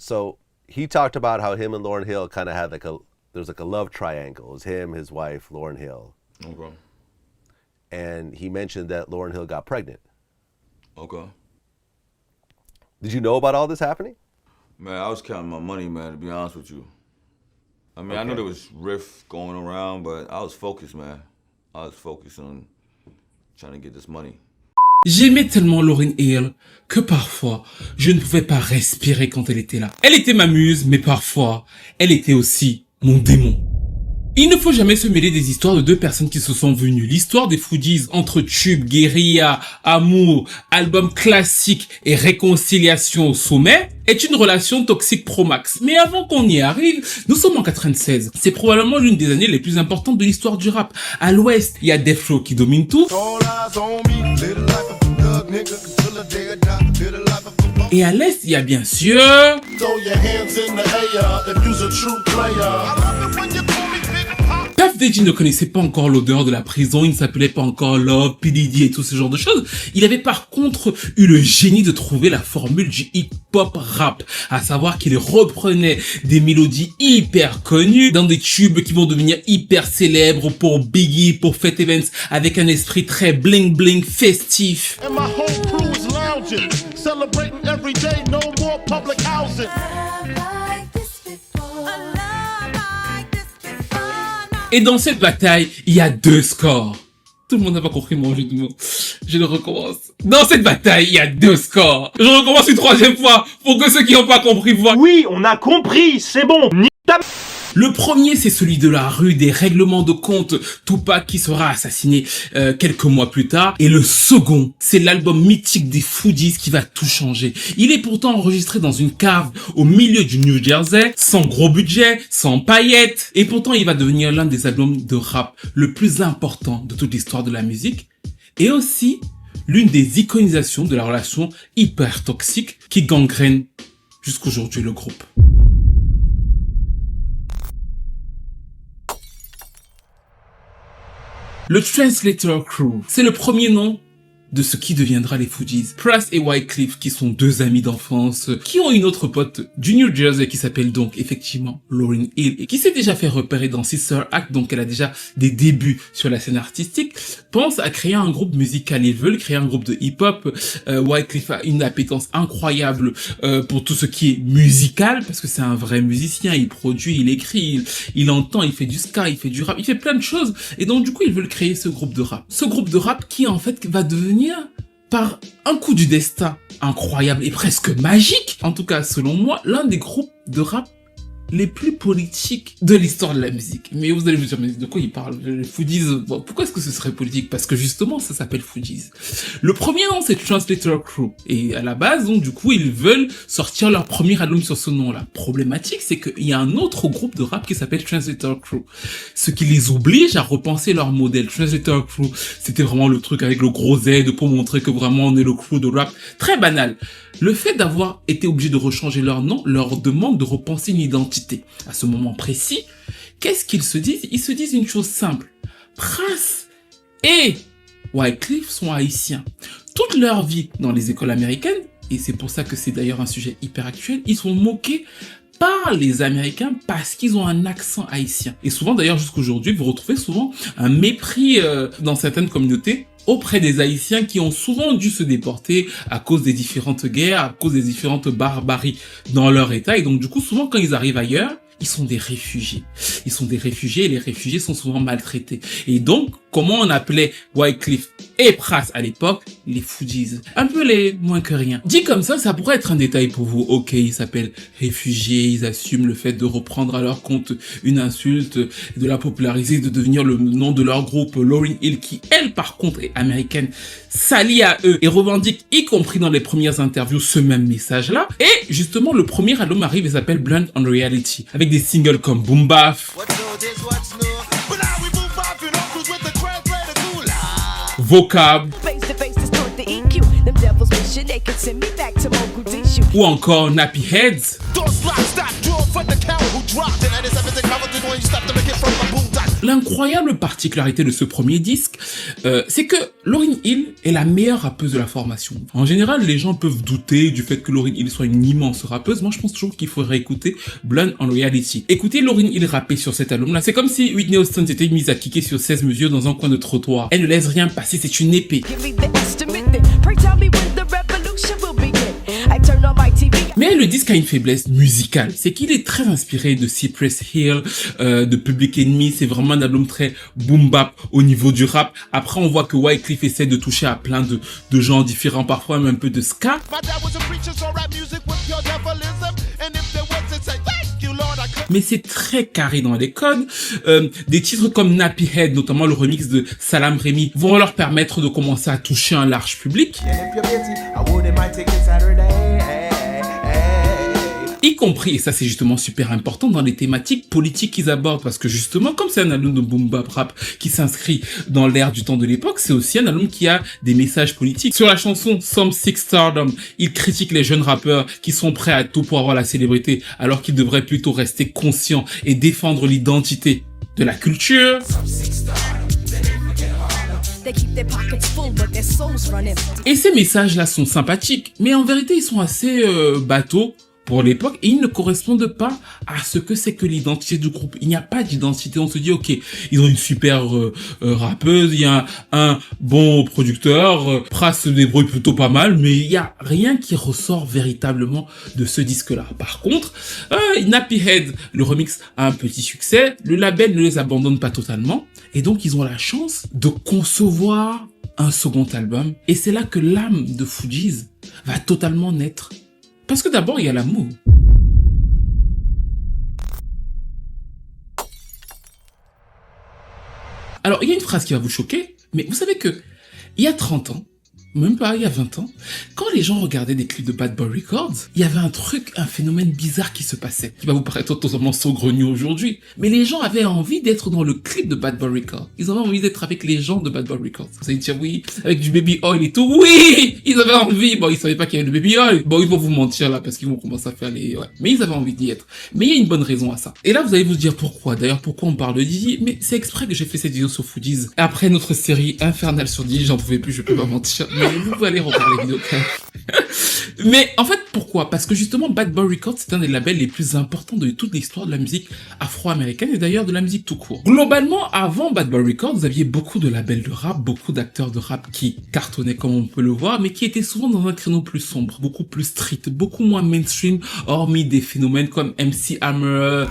So he talked about how him and Lauryn Hill kind of had there's like a love triangle. It was him, his wife, Lauryn Hill. Okay. And he mentioned that Lauryn Hill got pregnant. Okay. Did you know about all this happening? Man, I was counting my money, man, to be honest with you. I mean, I know there was riff going around, but I was focused, man. I was focused on trying to get this money. J'aimais tellement Lauryn Hill que parfois, je ne pouvais pas respirer quand elle était là. Elle était ma muse, mais parfois, elle était aussi mon démon. Il ne faut jamais se mêler des histoires de deux personnes qui se sont venues. L'histoire des Fugees entre tubes, guérilla, amour, album classique et réconciliation au sommet est une relation toxique pro max. Mais avant qu'on y arrive, nous sommes en 96. C'est probablement l'une des années les plus importantes de l'histoire du rap. À l'ouest, il y a Death Row qui domine tout. Et à l'est, il y a bien sûr... Puff Daddy ne connaissait pas encore l'odeur de la prison, il ne s'appelait pas encore Love, P. Diddy et tout ce genre de choses. Il avait par contre eu le génie de trouver la formule du hip-hop rap, à savoir qu'il reprenait des mélodies hyper connues dans des tubes qui vont devenir hyper célèbres pour Biggie, pour Fat Evans, avec un esprit très bling bling festif. And my whole crew is lounging, celebrating every day, no more public housing. Et dans cette bataille, il y a deux scores. Tout le monde n'a pas compris mon jeu de mots. Je le recommence. Dans cette bataille, il y a deux scores. Je recommence une troisième fois pour que ceux qui n'ont pas compris voient. Oui, on a compris, c'est bon. Le premier, c'est celui de la rue des règlements de compte, Tupac qui sera assassiné quelques mois plus tard. Et le second, c'est l'album mythique des Fugees qui va tout changer. Il est pourtant enregistré dans une cave au milieu du New Jersey, sans gros budget, sans paillettes. Et pourtant, il va devenir l'un des albums de rap le plus important de toute l'histoire de la musique. Et aussi, l'une des iconisations de la relation hyper toxique qui gangrène jusqu'aujourd'hui le groupe. Le Translator Crew, c'est le premier nom de ce qui deviendra les Fugees. Pras et Wyclef, qui sont deux amis d'enfance, qui ont une autre pote du New Jersey qui s'appelle donc effectivement Lauryn Hill et qui s'est déjà fait repérer dans Sister Act, donc elle a déjà des débuts sur la scène artistique, pensent à créer un groupe musical. Ils veulent créer un groupe de hip-hop. Wyclef a une appétence incroyable pour tout ce qui est musical, parce que c'est un vrai musicien, il produit, il écrit, il entend, il fait du ska, il fait du rap, il fait plein de choses. Et donc du coup, ils veulent créer ce groupe de rap. Ce groupe de rap qui en fait va devenir par un coup du destin incroyable et presque magique, en tout cas selon moi, l'un des groupes de rap les plus politiques de l'histoire de la musique. Mais vous allez vous dire, mais de quoi il parle? Les Fugees, bon, pourquoi est-ce que ce serait politique? Parce que justement, ça s'appelle Fugees. Le premier nom, c'est Translator Crew. Et à la base, donc, du coup, ils veulent sortir leur premier album sur ce nom-là. Problématique, c'est qu'il y a un autre groupe de rap qui s'appelle Translator Crew. Ce qui les oblige à repenser leur modèle. Translator Crew, c'était vraiment le truc avec le gros Z pour montrer que vraiment on est le crew de rap. Très banal. Le fait d'avoir été obligé de rechanger leur nom leur demande de repenser une identité. À ce moment précis, qu'est-ce qu'ils se disent? Ils se disent une chose simple. Pras et Wyclef sont haïtiens. Toute leur vie dans les écoles américaines, et c'est pour ça que c'est d'ailleurs un sujet hyper actuel, ils sont moqués par les Américains parce qu'ils ont un accent haïtien. Et souvent d'ailleurs jusqu'aujourd'hui, vous retrouvez souvent un mépris dans certaines communautés auprès des Haïtiens qui ont souvent dû se déporter à cause des différentes guerres, à cause des différentes barbaries dans leur état. Et donc du coup, souvent quand ils arrivent ailleurs, ils sont des réfugiés. Ils sont des réfugiés et les réfugiés sont souvent maltraités. Et donc, comment on appelait Wyclef et Pras à l'époque? Les Fugees. Un peu les moins que rien. Dit comme ça pourrait être un détail pour vous. Ok, ils s'appellent réfugiés, ils assument le fait de reprendre à leur compte une insulte, de la populariser, de devenir le nom de leur groupe. Lauryn Hill, qui elle par contre est américaine, s'allie à eux et revendique, y compris dans les premières interviews, ce même message-là. Et justement, le premier album arrive et s'appelle Blunt on Reality, avec des singles comme Boom Bap, Vocab, ou encore Nappy Heads. L'incroyable particularité de ce premier disque, c'est que Lauryn Hill est la meilleure rappeuse de la formation. En général, les gens peuvent douter du fait que Lauryn Hill soit une immense rappeuse. Moi, je pense toujours qu'il faudrait écouter Blonde on Reality. Écoutez Lauryn Hill rapper sur cet album-là, c'est comme si Whitney Houston s'était mise à kicker sur 16 mesures dans un coin de trottoir. Elle ne laisse rien passer, c'est une épée. Mais le disque a une faiblesse musicale, c'est qu'il est très inspiré de Cypress Hill, de Public Enemy, c'est vraiment un album très boom bap au niveau du rap. Après on voit que Wyclef essaie de toucher à plein de genres différents, parfois même un peu de ska. Mais c'est très carré dans les codes. Des titres comme Nappy Head, notamment le remix de Salam Remy, vont leur permettre de commencer à toucher un large public. Y compris, et ça c'est justement super important, dans les thématiques politiques qu'ils abordent, parce que justement, comme c'est un album de boom bap rap qui s'inscrit dans l'ère du temps de l'époque, c'est aussi un album qui a des messages politiques. Sur la chanson Some Sick Stardom, il critique les jeunes rappeurs qui sont prêts à tout pour avoir la célébrité, alors qu'ils devraient plutôt rester conscients et défendre l'identité de la culture. Et ces messages-là sont sympathiques, mais en vérité ils sont assez bateaux pour l'époque, et ils ne correspondent pas à ce que c'est que l'identité du groupe. Il n'y a pas d'identité. On se dit, ok, ils ont une super rappeuse, il y a un bon producteur, Pras se débrouille plutôt pas mal, mais il n'y a rien qui ressort véritablement de ce disque-là. Par contre, Nappy Head, le remix a un petit succès, le label ne les abandonne pas totalement, et donc ils ont la chance de concevoir un second album, et c'est là que l'âme de Fugees va totalement naître. Parce que d'abord, il y a l'amour. Alors, il y a une phrase qui va vous choquer, mais vous savez que il y a 30 ans, même pas, il y a 20 ans, quand les gens regardaient des clips de Bad Boy Records, il y avait un phénomène bizarre qui se passait, qui va vous paraître totalement saugrenu aujourd'hui. Mais les gens avaient envie d'être dans le clip de Bad Boy Records. Ils avaient envie d'être avec les gens de Bad Boy Records. Vous allez dire oui, avec du baby oil et tout. Oui, ils avaient envie. Bon, ils savaient pas qu'il y avait du baby oil. Bon, ils vont vous mentir là, parce qu'ils vont commencer à faire les... Ouais. Mais ils avaient envie d'y être. Mais il y a une bonne raison à ça. Et là, vous allez vous dire pourquoi. D'ailleurs, pourquoi on parle de Didi? Mais c'est exprès que j'ai fait cette vidéo sur Fugees. Après notre série infernale sur Didi, j'en pouvais plus, je peux pas mentir. Mais vous allez revoir les vidéos quand même. Mais en fait, pourquoi? Parce que justement, Bad Boy Records, c'est un des labels les plus importants de toute l'histoire de la musique afro-américaine et d'ailleurs de la musique tout court. Globalement, avant Bad Boy Records, vous aviez beaucoup de labels de rap, beaucoup d'acteurs de rap qui cartonnaient comme on peut le voir, mais qui étaient souvent dans un créneau plus sombre, beaucoup plus street, beaucoup moins mainstream, hormis des phénomènes comme MC Hammer.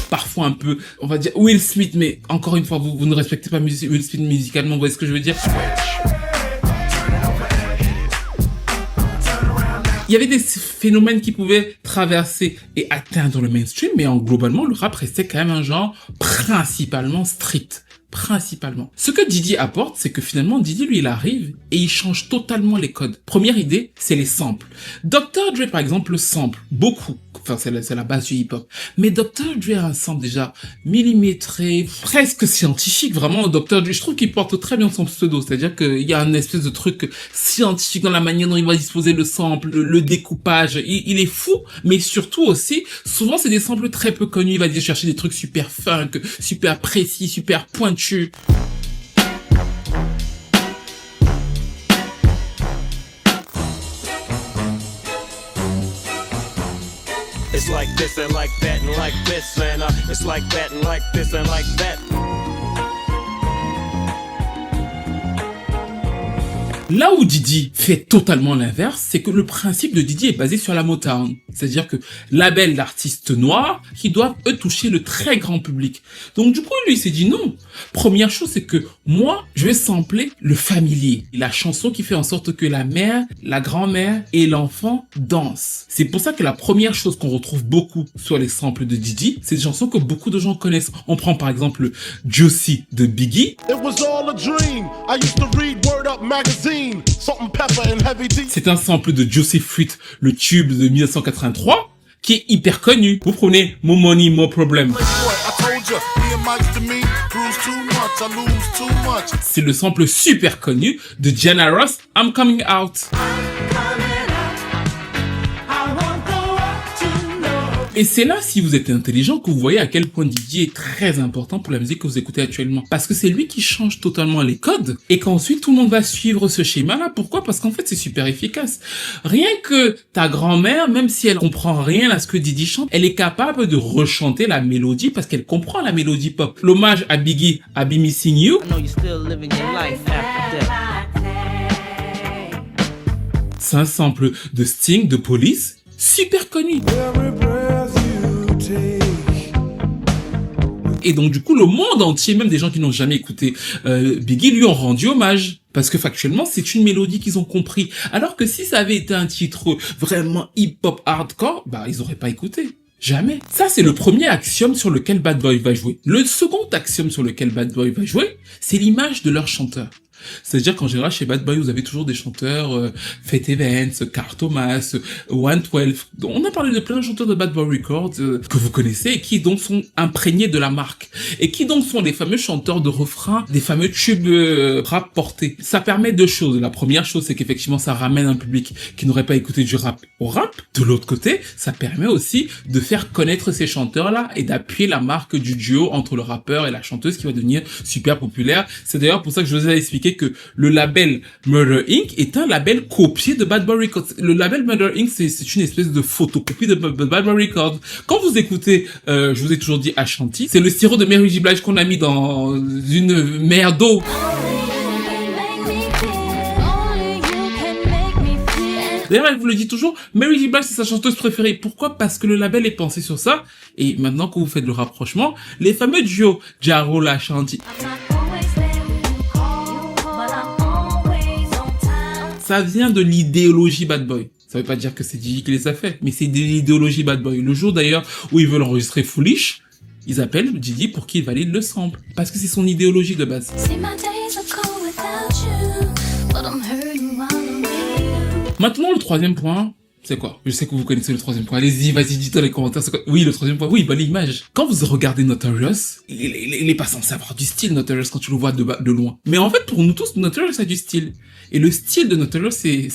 Parfois un peu, on va dire Will Smith, mais encore une fois, vous ne respectez pas Will Smith musicalement, vous voyez ce que je veux dire? Il y avait des phénomènes qui pouvaient traverser et atteindre le mainstream, mais globalement, le rap restait quand même un genre principalement street. Principalement. Ce que Didi apporte, c'est que finalement, Didi, lui, il arrive et il change totalement les codes. Première idée, c'est les samples. Dr. Dre, par exemple, le sample, beaucoup. Enfin, c'est la base du hip-hop. Mais Dr. Dre a un sample déjà millimétré, presque scientifique, vraiment. Dr. Dre, je trouve qu'il porte très bien son pseudo. C'est-à-dire qu'il y a un espèce de truc scientifique dans la manière dont il va disposer le sample, le découpage. Il est fou, mais surtout aussi, souvent, c'est des samples très peu connus. Il va dire chercher des trucs super funk, super précis, super pointus. It's like this and like that and like this and it's like that and like this and like that. Là où Didi fait totalement l'inverse, c'est que le principe de Didi est basé sur la Motown. C'est-à-dire que label d'artistes noirs qui doivent, eux, toucher le très grand public. Donc, du coup, lui, il s'est dit non. Première chose, c'est que moi, je vais sampler le familier. La chanson qui fait en sorte que la mère, la grand-mère et l'enfant dansent. C'est pour ça que la première chose qu'on retrouve beaucoup sur les samples de Didi, c'est des chansons que beaucoup de gens connaissent. On prend par exemple Juicy de Biggie. It was all a dream. I used to read Word Up magazine. Salt and pepper and heavy D. C'est un sample de Juicy Fruit, le tube de 1983, qui est hyper connu. Vous prenez More Money, More Problem. C'est le sample super connu de Diana Ross, I'm Coming Out. Et c'est là, si vous êtes intelligent, que vous voyez à quel point Diddy est très important pour la musique que vous écoutez actuellement. Parce que c'est lui qui change totalement les codes et qu'ensuite tout le monde va suivre ce schéma-là. Pourquoi? Parce qu'en fait, c'est super efficace. Rien que ta grand-mère, même si elle comprend rien à ce que Diddy chante, elle est capable de rechanter la mélodie parce qu'elle comprend la mélodie pop. L'hommage à Biggie, à Be Missing You. I know you're still living your life after death. C'est un sample de Sting, de Police, super connu. Et donc du coup, le monde entier, même des gens qui n'ont jamais écouté Biggie, lui ont rendu hommage. Parce que factuellement, c'est une mélodie qu'ils ont compris. Alors que si ça avait été un titre vraiment hip-hop hardcore, bah ils auraient pas écouté. Jamais. Ça, c'est le premier axiome sur lequel Bad Boy va jouer. Le second axiome sur lequel Bad Boy va jouer, c'est l'image de leur chanteur. C'est-à-dire qu'en général, chez Bad Boy, vous avez toujours des chanteurs, Fate Evans, Carl Thomas, 112. On a parlé de plein de chanteurs de Bad Boy Records que vous connaissez et qui donc sont imprégnés de la marque. Et qui donc sont les fameux chanteurs de refrains, des fameux tubes rap portés. Ça permet deux choses. La première chose, c'est qu'effectivement, ça ramène un public qui n'aurait pas écouté du rap au rap. De l'autre côté, ça permet aussi de faire connaître ces chanteurs-là et d'appuyer la marque du duo entre le rappeur et la chanteuse qui va devenir super populaire. C'est d'ailleurs pour ça que je vous ai expliqué que le label Murder Inc. est un label copié de Bad Boy Records. Le label Murder Inc. c'est une espèce de photocopie de Bad Boy Records. Quand vous écoutez, je vous ai toujours dit Ashanti, c'est le sirop de Mary J. Blige qu'on a mis dans une mer d'eau. D'ailleurs, elle vous le dit toujours, Mary J. Blige, c'est sa chanteuse préférée. Pourquoi? Parce que le label est pensé sur ça. Et maintenant que vous faites le rapprochement, les fameux duos Ja Rule, Ashanti, ça vient de l'idéologie Bad Boy. Ça veut pas dire que c'est Diddy qui les a fait, mais c'est de l'idéologie Bad Boy. Le jour d'ailleurs où ils veulent enregistrer Foolish, ils appellent Diddy pour qu'il valide le sample. Parce que c'est son idéologie de base. Maintenant, le troisième point, c'est quoi? Je sais que vous connaissez le troisième point. Allez-y, vas-y, dites dans les commentaires. Oui, le troisième point. Oui, bah l'image. Quand vous regardez Notorious, il est pas censé avoir du style, Notorious, quand tu le vois de loin. Mais en fait, pour nous tous, Notorious a du style. Et le style de Notorious, c'est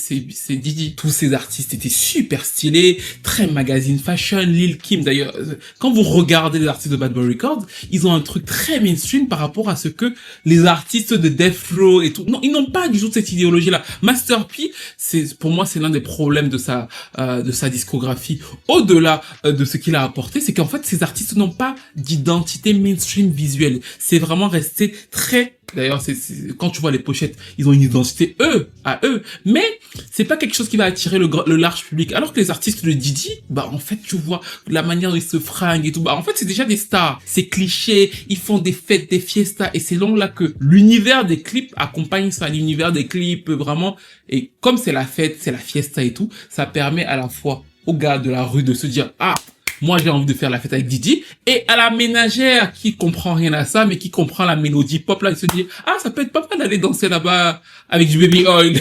Diddy. Tous ces artistes étaient super stylés, très magazine fashion, Lil Kim d'ailleurs. Quand vous regardez les artistes de Bad Boy Records, ils ont un truc très mainstream par rapport à ce que les artistes de Death Row et tout. Non, ils n'ont pas du tout cette idéologie-là. Master P, pour moi, c'est l'un des problèmes de sa discographie. Au-delà de ce qu'il a apporté, c'est qu'en fait, ces artistes n'ont pas d'identité mainstream visuelle. C'est vraiment resté très... D'ailleurs, quand tu vois les pochettes, ils ont une identité à eux, mais c'est pas quelque chose qui va attirer le large public. Alors que les artistes de Diddy, bah en fait, tu vois la manière dont ils se fringuent et tout, bah en fait, c'est déjà des stars. C'est cliché, ils font des fêtes, des fiestas, et c'est donc là que l'univers des clips accompagne ça, l'univers des clips vraiment. Et comme c'est la fête, c'est la fiesta et tout, ça permet à la fois aux gars de la rue de se dire moi j'ai envie de faire la fête avec Diddy, et à la ménagère qui comprend rien à ça mais qui comprend la mélodie pop là, il se dit ça peut être pas mal d'aller danser là-bas avec du baby oil.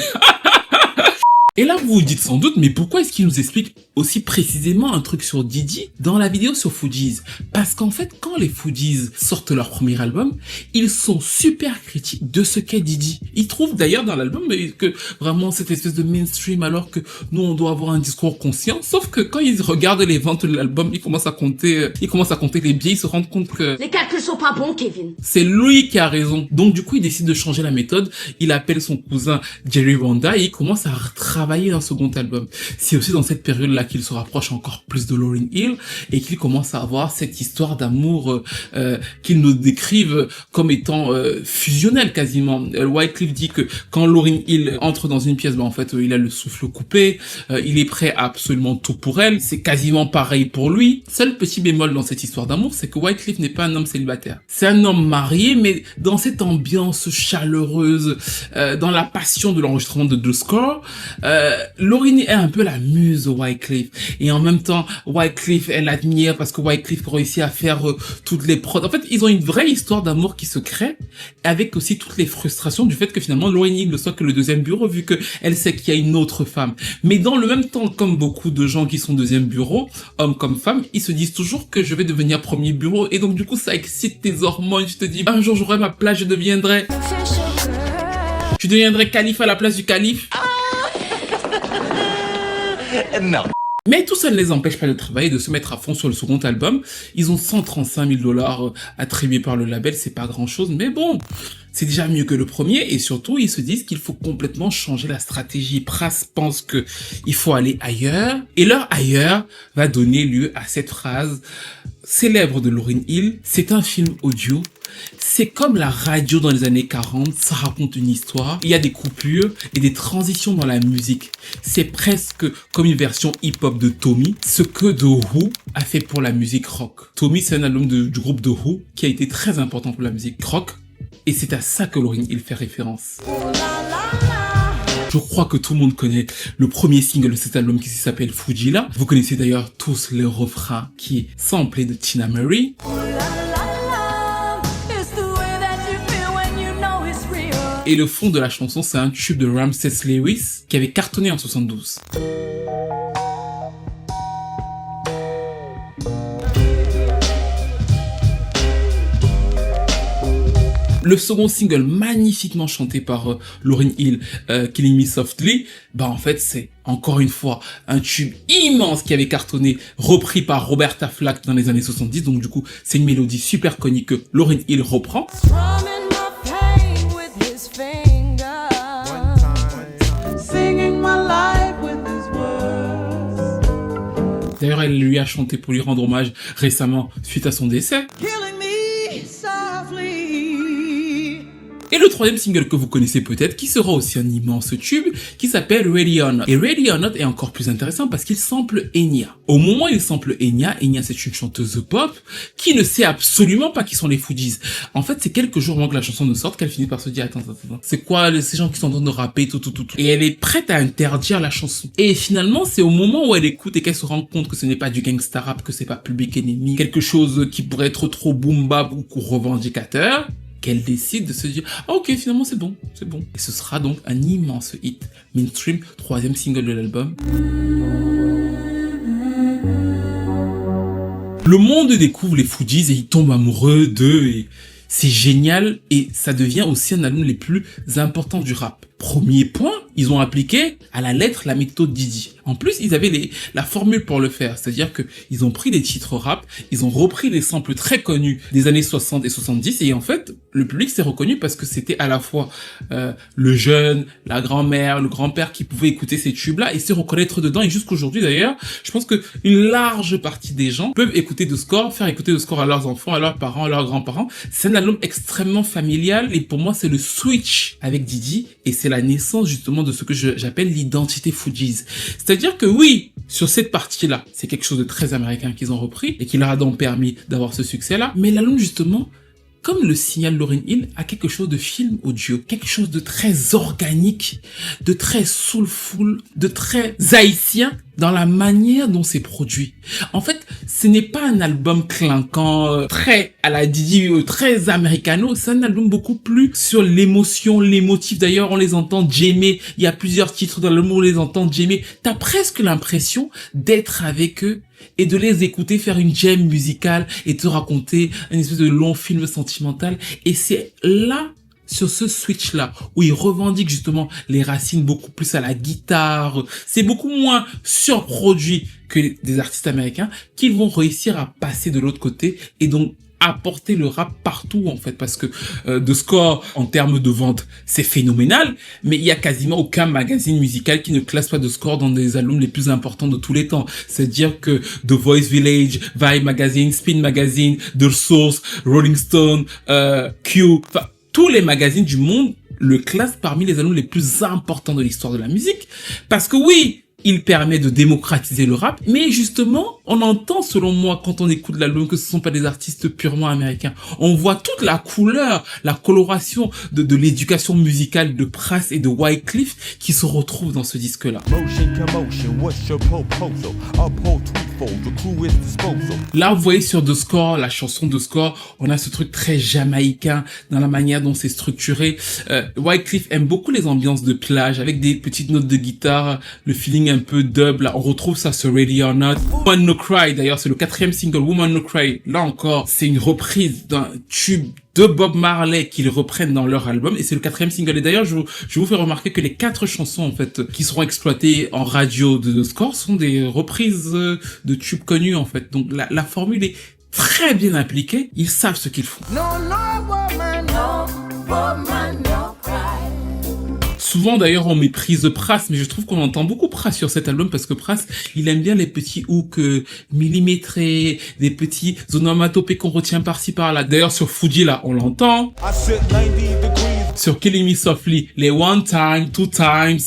Et là, vous vous dites sans doute, mais pourquoi est-ce qu'il nous explique aussi précisément un truc sur Diddy dans la vidéo sur Fugees? Parce qu'en fait, quand les Fugees sortent leur premier album, ils sont super critiques de ce qu'est Diddy. Ils trouvent d'ailleurs dans l'album que vraiment cette espèce de mainstream, alors que nous, on doit avoir un discours conscient. Sauf que quand ils regardent les ventes de l'album, ils commencent à compter les billets, ils se rendent compte que... Les calculs sont pas bons, Kevin. C'est lui qui a raison. Donc du coup, il décide de changer la méthode. Il appelle son cousin Jerry Wanda et il commence à travailler un second album. C'est aussi dans cette période-là qu'il se rapproche encore plus de Lauryn Hill et qu'il commence à avoir cette histoire d'amour qu'il nous décrive comme étant fusionnelle quasiment. Wyclef dit que quand Lauryn Hill entre dans une pièce, en fait, il a le souffle coupé, il est prêt à absolument tout pour elle. C'est quasiment pareil pour lui. Seul petit bémol dans cette histoire d'amour, c'est que Wyclef n'est pas un homme célibataire. C'est un homme marié, mais dans cette ambiance chaleureuse, dans la passion de l'enregistrement de The Score, Lauryn est un peu la muse de Wyclef. Et en même temps, Wyclef, elle l'admire parce que Wyclef réussit à faire toutes les prods. En fait, ils ont une vraie histoire d'amour qui se crée, avec aussi toutes les frustrations du fait que finalement Lauryn Hill ne soit que le deuxième bureau, vu que elle sait qu'il y a une autre femme. Mais dans le même temps, comme beaucoup de gens qui sont deuxième bureau, hommes comme femmes, ils se disent toujours que je vais devenir premier bureau. Et donc du coup, ça excite tes hormones. Je te dis, un jour j'aurai ma place, je deviendrai calife à la place du calife. Non. Mais tout ça ne les empêche pas de travailler, de se mettre à fond sur le second album. Ils ont 135 000 $, attribués par le label, c'est pas grand chose, mais bon, c'est déjà mieux que le premier, et surtout, ils se disent qu'il faut complètement changer la stratégie. Pras pense que il faut aller ailleurs, et leur ailleurs va donner lieu à cette phrase célèbre de Lauryn Hill: c'est un film audio. C'est comme la radio dans les années 40, ça raconte une histoire, il y a des coupures et des transitions dans la musique. C'est presque comme une version hip-hop de Tommy, ce que The Who a fait pour la musique rock. Tommy, c'est un album du groupe The Who qui a été très important pour la musique rock, et c'est à ça que Lauryn Hill fait référence. Je crois que tout le monde connaît le premier single de cet album qui s'appelle Fujila. Vous connaissez d'ailleurs tous le refrain qui est samplé de Tina Murray. Et le fond de la chanson, c'est un tube de Ramses Lewis qui avait cartonné en 72. Le second single, magnifiquement chanté par Lauryn Hill, Killing Me Softly, bah en fait c'est encore une fois un tube immense qui avait cartonné, repris par Roberta Flack dans les années 70. Donc du coup, c'est une mélodie super connue que Lauryn Hill reprend. D'ailleurs, elle lui a chanté pour lui rendre hommage récemment suite à son décès. Et le troisième single que vous connaissez peut-être, qui sera aussi un immense tube, qui s'appelle Ready or Not. Et Ready or Not est encore plus intéressant parce qu'il sample Enya. Au moment où il sample Enya c'est une chanteuse pop qui ne sait absolument pas qui sont les Fugees. En fait, c'est quelques jours avant que la chanson ne sorte qu'elle finit par se dire attends, c'est quoi ces gens qui sont en train de rapper, tout. Et elle est prête à interdire la chanson. Et finalement, c'est au moment où elle écoute et qu'elle se rend compte que ce n'est pas du gangsta rap, que c'est pas Public Enemy, quelque chose qui pourrait être trop boom bap ou revendicateur, qu'elle décide de se dire « Ah ok, finalement c'est bon. » Et ce sera donc un immense hit mainstream, troisième single de l'album. Le monde découvre les Fugees et il tombe amoureux d'eux et c'est génial et ça devient aussi un album les plus importants du rap. Premier point, ils ont appliqué à la lettre la méthode Didi. En plus, ils avaient la formule pour le faire, c'est-à-dire que ils ont pris des titres rap, ils ont repris des samples très connus des années 60 et 70 et en fait, le public s'est reconnu parce que c'était à la fois le jeune, la grand-mère, le grand-père qui pouvaient écouter ces tubes-là et se reconnaître dedans. Et jusqu'aujourd'hui d'ailleurs, je pense que une large partie des gens peuvent écouter The Score, faire écouter The Score à leurs enfants, à leurs parents, à leurs grands-parents. C'est un album extrêmement familial et pour moi, c'est le switch avec Didi et c'est la naissance justement de ce que j'appelle l'identité Fugees. C'est-à-dire que oui, sur cette partie-là, c'est quelque chose de très américain qu'ils ont repris et qui leur a donc permis d'avoir ce succès-là. Mais l'album justement, comme le signale Lauryn Hill, a quelque chose de film audio, quelque chose de très organique, de très soulful, de très haïtien dans la manière dont c'est produit. En fait, ce n'est pas un album clinquant, très à la Didi, très americano, c'est un album beaucoup plus sur l'émotion, l'émotif. D'ailleurs, on les entend jammer, il y a plusieurs titres dans l'album où on les entend jammer. T'as presque l'impression d'être avec eux et de les écouter faire une jam musicale et te raconter une espèce de long film sentimental. Et c'est là, sur ce switch-là, où ils revendiquent justement les racines beaucoup plus à la guitare, c'est beaucoup moins surproduit que des artistes américains, qu'ils vont réussir à passer de l'autre côté et donc apporter le rap partout en fait, parce que The Score en termes de vente c'est phénoménal, mais il y a quasiment aucun magazine musical qui ne classe pas The Score dans des albums les plus importants de tous les temps. C'est-à-dire que The Voice Village, Vibe Magazine, Spin Magazine, The Source, Rolling Stone, Q, enfin tous les magazines du monde le classent parmi les albums les plus importants de l'histoire de la musique, parce que oui, il permet de démocratiser le rap, mais justement, on entend, selon moi, quand on écoute l'album, que ce sont pas des artistes purement américains. On voit toute la couleur, la coloration de l'éducation musicale de Pras et de Wyclef qui se retrouvent dans ce disque-là. Là, vous voyez sur The Score, la chanson The Score, on a ce truc très jamaïcain dans la manière dont c'est structuré. Wyclef aime beaucoup les ambiances de plage avec des petites notes de guitare, le feeling un peu dub. Là, on retrouve ça sur Ready or Not. Woman No Cry, d'ailleurs, c'est le 4e single, Woman No Cry. Là encore, c'est une reprise d'un tube de Bob Marley qu'ils reprennent dans leur album, et c'est le 4e single. Et d'ailleurs, je vous fais remarquer que les 4 chansons, en fait, qui seront exploitées en radio de Score sont des reprises de tubes connus, en fait. Donc, la formule est très bien appliquée. Ils savent ce qu'ils font. Souvent d'ailleurs on méprise Pras, mais je trouve qu'on entend beaucoup Pras sur cet album parce que Pras, il aime bien les petits hooks millimétrés, des petits onomatopées qu'on retient par-ci par-là. D'ailleurs sur Fuji là, on l'entend. Sur Killing Me Softly, les one time, two times.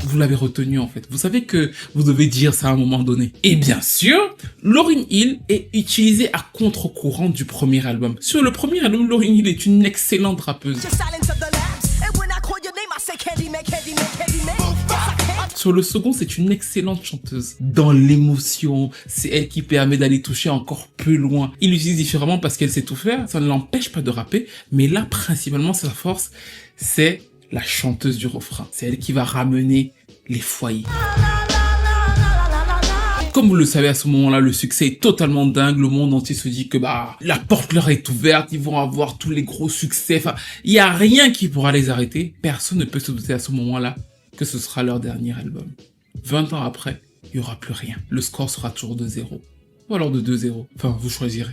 Vous l'avez retenu en fait. Vous savez que vous devez dire ça à un moment donné. Et bien sûr, Lauryn Hill est utilisée à contre-courant du premier album. Sur le premier album, Lauryn Hill est une excellente rappeuse. Sur le second, c'est une excellente chanteuse. Dans l'émotion, c'est elle qui permet d'aller toucher encore plus loin. Il l'utilise différemment parce qu'elle sait tout faire. Ça ne l'empêche pas de rapper. Mais là, principalement, sa force, c'est la chanteuse du refrain. C'est elle qui va ramener les foyers. Comme vous le savez, à ce moment-là, le succès est totalement dingue. Le monde entier se dit que la porte leur est ouverte. Ils vont avoir tous les gros succès. Enfin, il n'y a rien qui pourra les arrêter. Personne ne peut se douter à ce moment-là que ce sera leur dernier album. 20 ans après, il n'y aura plus rien. Le score sera toujours de 0. Ou alors de 2-0. Enfin, vous choisirez.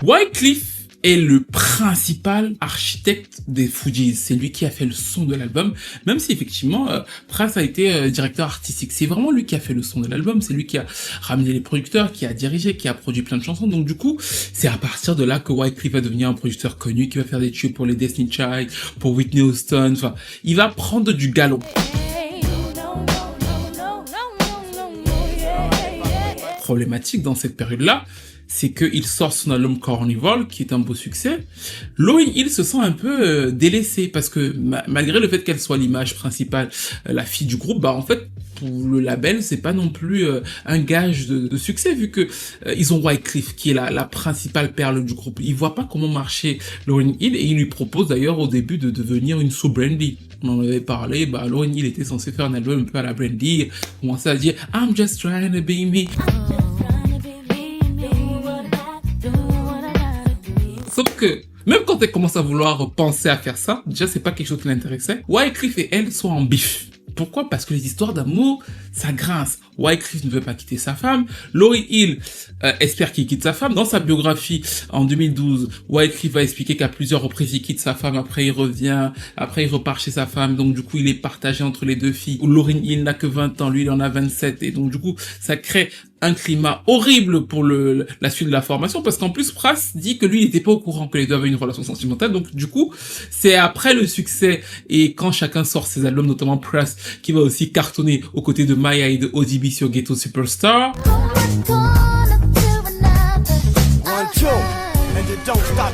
Wyclef est le principal architecte des Fugees. C'est lui qui a fait le son de l'album, même si effectivement Pras a été directeur artistique. C'est vraiment lui qui a fait le son de l'album, c'est lui qui a ramené les producteurs, qui a dirigé, qui a produit plein de chansons. Donc du coup, c'est à partir de là que Wyclef va devenir un producteur connu, qui va faire des tubes pour les Destiny Child, pour Whitney Houston. Enfin, il va prendre du galon. Problématique dans cette période-là, c'est qu'il sort son album Carnival, qui est un beau succès. Lauryn Hill se sent un peu délaissée, parce que malgré le fait qu'elle soit l'image principale, la fille du groupe, en fait, pour le label, c'est pas non plus un gage de succès, vu que ils ont Wyclef, qui est la principale perle du groupe. Ils voient pas comment marcher Lauryn Hill, et ils lui proposent d'ailleurs au début de devenir une sous-Brandy. On en avait parlé, Lauryn Hill était censé faire un album un peu à la Brandy, commencer à dire « I'm just trying to be me ». Sauf que, même quand elle commence à vouloir penser à faire ça, déjà c'est pas quelque chose qui l'intéressait. Wyclef et elle sont en bif. Pourquoi? Parce que les histoires d'amour, ça grince. Wyclef ne veut pas quitter sa femme. Lauryn Hill espère qu'il quitte sa femme. Dans sa biographie, en 2012, Wyclef va expliquer qu'à plusieurs reprises, il quitte sa femme, après il revient, après il repart chez sa femme. Donc du coup, il est partagé entre les deux filles. Lauryn Hill n'a que 20 ans, lui il en a 27. Et donc du coup, ça crée un climat horrible pour la suite de la formation, parce qu'en plus, Pras dit que lui, il n'était pas au courant que les deux avaient une relation sentimentale. Donc du coup, c'est après le succès et quand chacun sort ses albums, notamment Pras, qui va aussi cartonner aux côtés de Maya et de ODB sur Ghetto Superstar,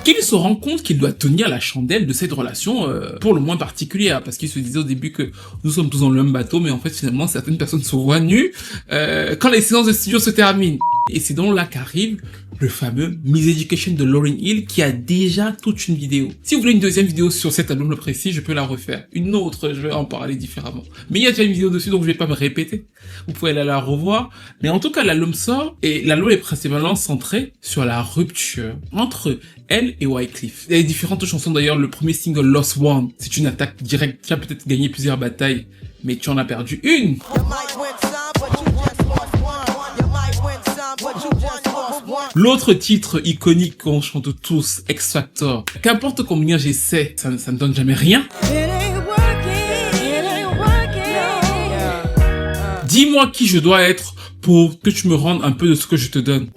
qu'il se rend compte qu'il doit tenir la chandelle de cette relation pour le moins particulière, parce qu'il se disait au début que nous sommes tous dans le même bateau, mais en fait finalement certaines personnes se voient nues quand les séances de studio se terminent. Et c'est donc là qu'arrive le fameux Miss Education de Lauryn Hill, qui a déjà toute une vidéo. Si vous voulez une deuxième vidéo sur cet album précis, je peux la refaire. Une autre, je vais en parler différemment. Mais il y a déjà une vidéo dessus, donc je vais pas me répéter. Vous pouvez aller la revoir. Mais en tout cas, l'album sort, et l'album est principalement centré sur la rupture entre elle et Wyclef. Il y a différentes chansons d'ailleurs. Le premier single, Lost One, c'est une attaque directe. Tu as peut-être gagné plusieurs batailles, mais tu en as perdu une. L'autre titre iconique qu'on chante tous, X Factor. Qu'importe combien j'essaie, ça ne donne jamais rien. Dis-moi qui je dois être pour que tu me rendes un peu de ce que je te donne.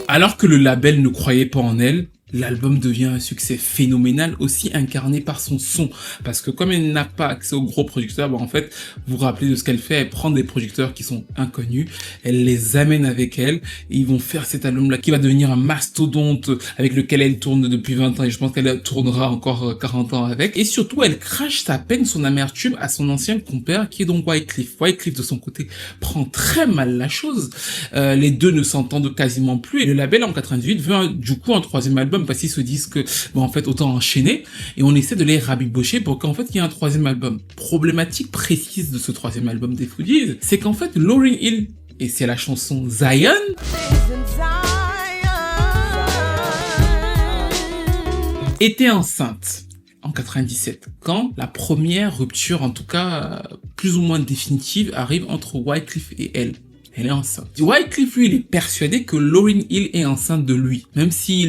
Alors que le label ne croyait pas en elle, l'album devient un succès phénoménal, aussi incarné par son son. Parce que comme elle n'a pas accès aux gros producteurs, en fait, vous vous rappelez de ce qu'elle fait, elle prend des producteurs qui sont inconnus, elle les amène avec elle, et ils vont faire cet album-là qui va devenir un mastodonte avec lequel elle tourne depuis 20 ans, et je pense qu'elle tournera encore 40 ans avec. Et surtout, elle crache sa peine, son amertume à son ancien compère, qui est donc Wyclef. Wyclef, de son côté, prend très mal la chose. Les deux ne s'entendent quasiment plus, et le label, en 98, veut du coup un troisième album. album parce qu'ils se disent que, bon, en fait, autant enchaîner et on essaie de les rabibocher pour qu'en fait, il y ait un troisième album. Problématique précise de ce troisième album des Fugees, c'est qu'en fait, Lauryn Hill, et c'est la chanson Zion, était enceinte en 97, quand la première rupture, en tout cas plus ou moins définitive, arrive entre Wyclef et elle. Elle est enceinte. Wyclef, lui, il est persuadé que Lauryn Hill est enceinte de lui. Même si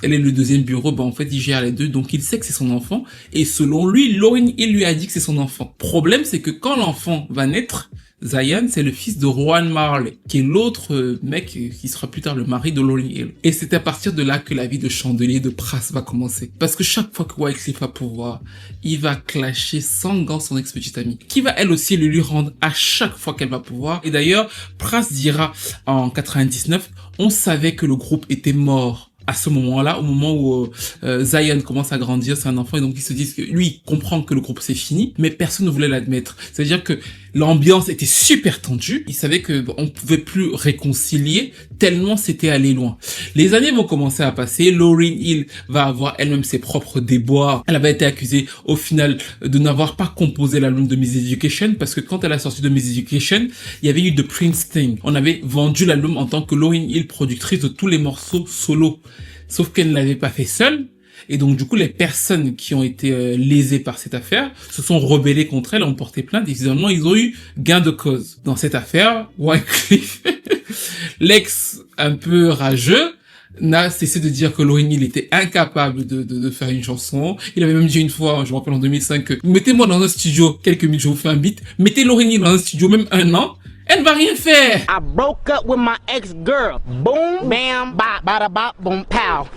elle est le deuxième bureau, en fait, il gère les deux, donc il sait que c'est son enfant. Et selon lui, Lauryn Hill lui a dit que c'est son enfant. Problème, c'est que quand l'enfant va naître, Zion, c'est le fils de Juan Marley, qui est l'autre mec qui sera plus tard le mari de Lauryn Hill. Et c'est à partir de là que la vie de chandelier de Pras va commencer. Parce que chaque fois que Wyclef va pouvoir, il va clasher sans gants son ex-petite amie, qui va elle aussi le lui rendre à chaque fois qu'elle va pouvoir. Et d'ailleurs, Pras dira en 99, on savait que le groupe était mort. À ce moment-là, au moment où Zion commence à grandir, c'est un enfant, et donc ils se disent que lui, il comprend que le groupe c'est fini, mais personne ne voulait l'admettre. C'est-à-dire que l'ambiance était super tendue, ils savaient que on pouvait plus réconcilier, tellement c'était allé loin. Les années vont commencer à passer, Lauryn Hill va avoir elle-même ses propres déboires. Elle avait été accusée, au final, de n'avoir pas composé l'album de Miss Education, parce que quand elle a sorti de Miss Education, il y avait eu The Prince Thing. On avait vendu l'album en tant que Lauryn Hill, productrice de tous les morceaux solo. Sauf qu'elle ne l'avait pas fait seule. Et donc, du coup, les personnes qui ont été lésées par cette affaire se sont rebellées contre elle, ont porté plainte, et finalement, ils ont eu gain de cause. Dans cette affaire, Wyclef, l'ex un peu rageux, n'a cessé de dire que Lauryn Hill était incapable de faire une chanson. Il avait même dit une fois, je me rappelle en 2005, que mettez-moi dans un studio quelques minutes, je vous fais un beat. Mettez Lauryn Hill dans un studio, même 1 an. Elle va rien faire. I broke up with my ex-girl. Boom, bam, bop, bada bop, boom, pow.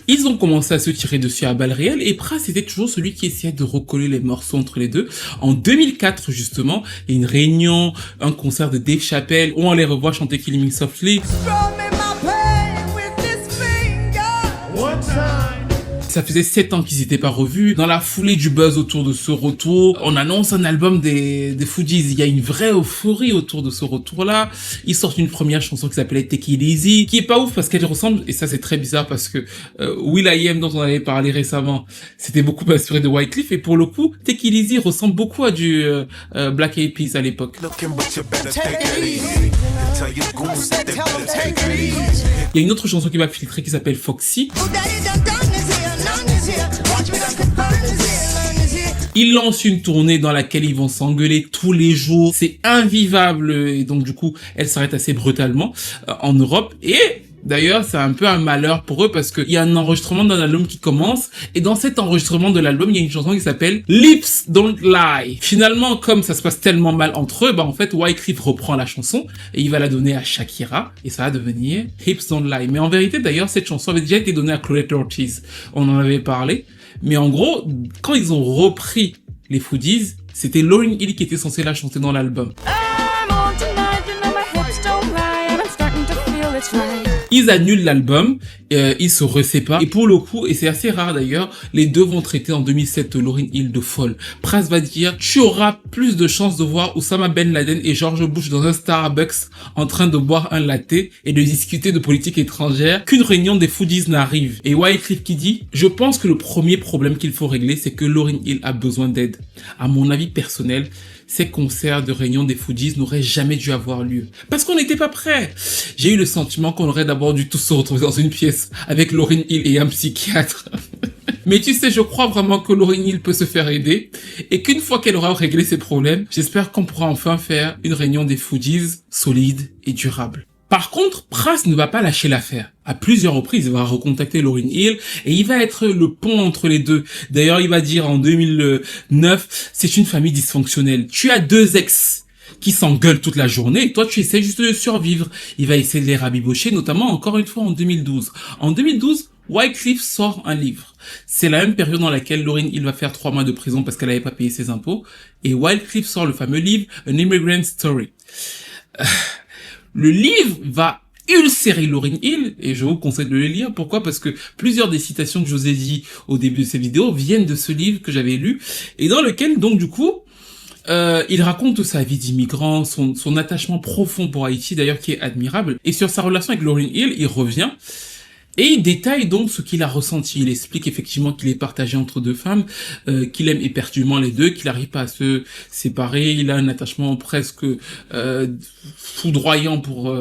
Ils ont commencé à se tirer dessus à balles réelles et Pras était toujours celui qui essayait de recoller les morceaux entre les deux. En 2004, justement, il y a une réunion, un concert de Dave Chappelle où on les revoit chanter Killing Me Softly. Ça faisait 7 ans qu'ils n'étaient pas revus. Dans la foulée du buzz autour de ce retour, on annonce un album des Fugees. Il y a une vraie euphorie autour de ce retour-là. Ils sortent une première chanson qui s'appelait Take It Easy, qui est pas ouf parce qu'elle ressemble, et ça c'est très bizarre parce que will.i.am dont on avait parlé récemment, c'était beaucoup inspiré de Wyclef, et pour le coup, Take It Easy ressemble beaucoup à du Black Eyed Peas à l'époque. Il y a une autre chanson qui va filtrer qui s'appelle Foxy. Ils lancent une tournée dans laquelle ils vont s'engueuler tous les jours. C'est invivable et donc du coup, elle s'arrête assez brutalement en Europe. Et d'ailleurs, c'est un peu un malheur pour eux parce qu'il y a un enregistrement d'un album qui commence et dans cet enregistrement de l'album, il y a une chanson qui s'appelle Lips Don't Lie. Finalement, comme ça se passe tellement mal entre eux, en fait, Wyclef reprend la chanson et il va la donner à Shakira et ça va devenir Hips Don't Lie. Mais en vérité, d'ailleurs, cette chanson avait déjà été donnée à Chloé Ortiz. On en avait parlé. Mais en gros, quand ils ont repris les Fugees, c'était Lauryn Hill qui était censée la chanter dans l'album. Ils annulent l'album, ils se reséparent, et pour le coup, et c'est assez rare d'ailleurs, les deux vont traiter en 2007 Lauryn Hill de folle. Pras va dire, tu auras plus de chances de voir Osama Ben Laden et George Bush dans un Starbucks en train de boire un latte et de discuter de politique étrangère qu'une réunion des Fugees n'arrive. Et Wyclef qui dit, je pense que le premier problème qu'il faut régler, c'est que Lauryn Hill a besoin d'aide. À mon avis personnel, ces concerts de réunion des Fugees n'auraient jamais dû avoir lieu. Parce qu'on n'était pas prêts. J'ai eu le sentiment qu'on aurait d'abord dû tous se retrouver dans une pièce avec Lauryn Hill et un psychiatre. Mais tu sais, je crois vraiment que Lauryn Hill peut se faire aider et qu'une fois qu'elle aura réglé ses problèmes, j'espère qu'on pourra enfin faire une réunion des Fugees solide et durable. Par contre, Pras ne va pas lâcher l'affaire. À plusieurs reprises, il va recontacter Lauryn Hill et il va être le pont entre les deux. D'ailleurs, il va dire en 2009, c'est une famille dysfonctionnelle. Tu as 2 ex qui s'engueulent toute la journée et toi, tu essaies juste de survivre. Il va essayer de les rabibocher, notamment encore une fois en 2012. En 2012, Wyclef sort un livre. C'est la même période dans laquelle Lauryn Hill va faire 3 mois de prison parce qu'elle n'avait pas payé ses impôts. Et Wyclef sort le fameux livre An Immigrant Story. Le livre va ulcérer Lauryn Hill, et je vous conseille de le lire. Pourquoi? Parce que plusieurs des citations que je vous ai dit au début de ces vidéos viennent de ce livre que j'avais lu, et dans lequel, donc, du coup, il raconte sa vie d'immigrant, son attachement profond pour Haïti, d'ailleurs, qui est admirable, et sur sa relation avec Lauryn Hill, il revient, Et il détaille donc ce qu'il a ressenti. Il explique effectivement qu'il est partagé entre deux femmes, qu'il aime éperdument les deux, qu'il n'arrive pas à se séparer. Il a un attachement presque foudroyant pour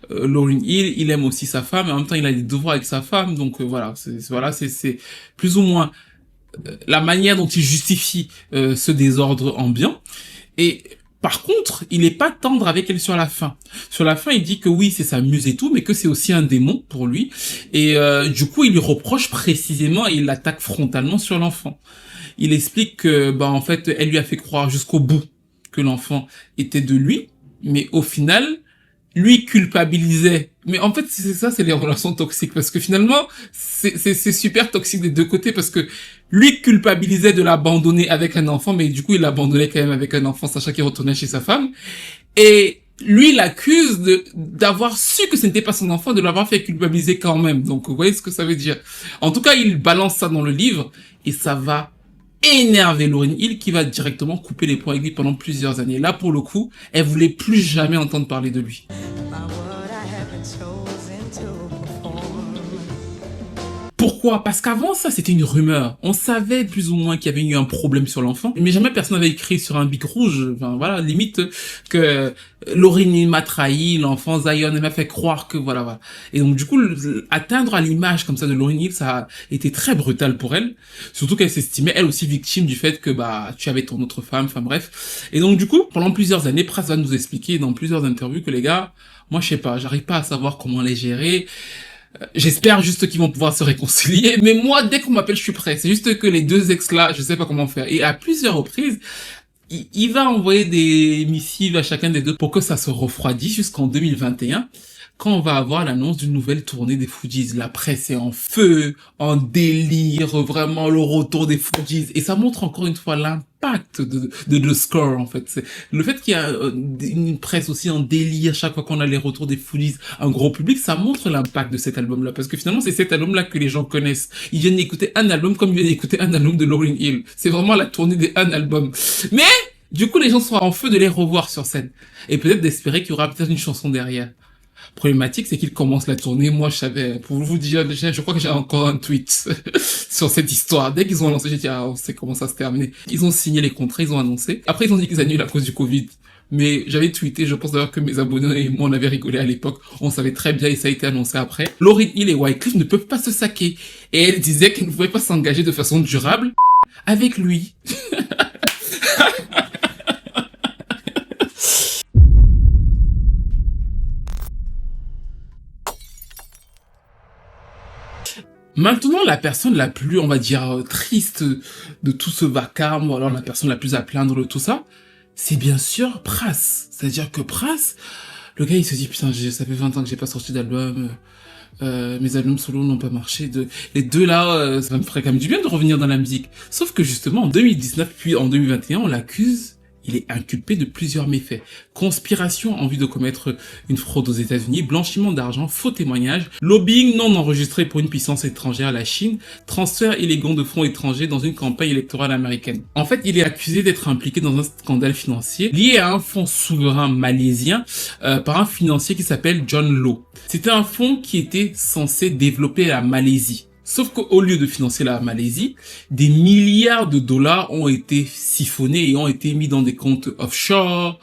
Lauryn Hill. Il aime aussi sa femme, et en même temps il a des devoirs avec sa femme. Donc voilà, c'est plus ou moins la manière dont il justifie ce désordre ambiant. Et par contre, il est pas tendre avec elle sur la fin. Sur la fin, il dit que oui, c'est sa muse et tout, mais que c'est aussi un démon pour lui. Et du coup, il lui reproche précisément et il l'attaque frontalement sur l'enfant. Il explique que, en fait, elle lui a fait croire jusqu'au bout que l'enfant était de lui, mais au final, lui culpabilisait. Mais en fait, c'est les relations toxiques, parce que finalement, c'est super toxique des deux côtés, parce que lui culpabilisait de l'abandonner avec un enfant, mais du coup, il l'abandonnait quand même avec un enfant, sachant qu'il retournait chez sa femme. Et lui, il l'accuse d'avoir su que ce n'était pas son enfant, de l'avoir fait culpabiliser quand même. Donc, vous voyez ce que ça veut dire. En tout cas, il balance ça dans le livre, et ça va énerver Lauryn Hill, qui va directement couper les ponts avec lui pendant plusieurs années. Là, pour le coup, elle voulait plus jamais entendre parler de lui. Pourquoi? Parce qu'avant ça, c'était une rumeur. On savait plus ou moins qu'il y avait eu un problème sur l'enfant, mais jamais personne n'avait écrit sur un bic rouge, enfin voilà, limite que Lauryn Hill m'a trahi, l'enfant Zion m'a fait croire que voilà. Et donc du coup, atteindre à l'image comme ça de Lauryn Hill, ça a été très brutal pour elle, surtout qu'elle s'estimait elle aussi victime du fait que tu avais ton autre femme, enfin bref. Et donc du coup, pendant plusieurs années, Pras va nous expliquer dans plusieurs interviews que les gars, moi je sais pas, j'arrive pas à savoir comment les gérer. J'espère juste qu'ils vont pouvoir se réconcilier, mais moi, dès qu'on m'appelle, je suis prêt. C'est juste que les deux ex-là, je sais pas comment faire. Et à plusieurs reprises, il va envoyer des missives à chacun des deux pour que ça se refroidisse jusqu'en 2021, quand on va avoir l'annonce d'une nouvelle tournée des Fugees. La presse est en feu, en délire, vraiment le retour des Fugees. Et ça montre encore une fois l'impact de The Score, en fait. C'est le fait qu'il y a une presse aussi en délire chaque fois qu'on a les retours des Fugees, un gros public, ça montre l'impact de cet album-là. Parce que finalement, c'est cet album-là que les gens connaissent. Ils viennent écouter un album comme ils viennent écouter un album de Lauryn Hill. C'est vraiment la tournée des un album. Mais, du coup, les gens seront en feu de les revoir sur scène. Et peut-être d'espérer qu'il y aura peut-être une chanson derrière. Problématique, c'est qu'ils commencent la tournée. Moi, je savais, pour vous dire, je crois que j'ai encore un tweet sur cette histoire. Dès qu'ils ont lancé, j'ai dit, on sait comment ça se termine. Ils ont signé les contrats, ils ont annoncé. Après, ils ont dit qu'ils annulent à cause du Covid. Mais j'avais tweeté, je pense d'ailleurs que mes abonnés et moi, on avait rigolé à l'époque. On savait très bien et ça a été annoncé après. Lauryn Hill et Wyclef ne peuvent pas se saquer. Et elle disait qu'elle ne pouvait pas s'engager de façon durable avec lui. Maintenant, la personne la plus, on va dire, triste de tout ce vacarme, ou alors la personne la plus à plaindre de tout ça, c'est bien sûr Pras. C'est-à-dire que Pras, le gars, il se dit, putain, ça fait 20 ans que j'ai pas sorti d'album, mes albums solo n'ont pas marché, les deux là, ça me ferait quand même du bien de revenir dans la musique. Sauf que justement, en 2019, puis en 2021, on l'accuse. Il est inculpé de plusieurs méfaits. Conspiration en vue de commettre une fraude aux États-Unis, blanchiment d'argent, faux témoignages, lobbying non enregistré pour une puissance étrangère, la Chine, transfert illégaux de fonds étrangers dans une campagne électorale américaine. En fait, il est accusé d'être impliqué dans un scandale financier lié à un fonds souverain malaisien par un financier qui s'appelle John Law. C'était un fonds qui était censé développer la Malaisie. Sauf qu'au lieu de financer la Malaisie, des milliards de dollars ont été siphonnés et ont été mis dans des comptes offshore,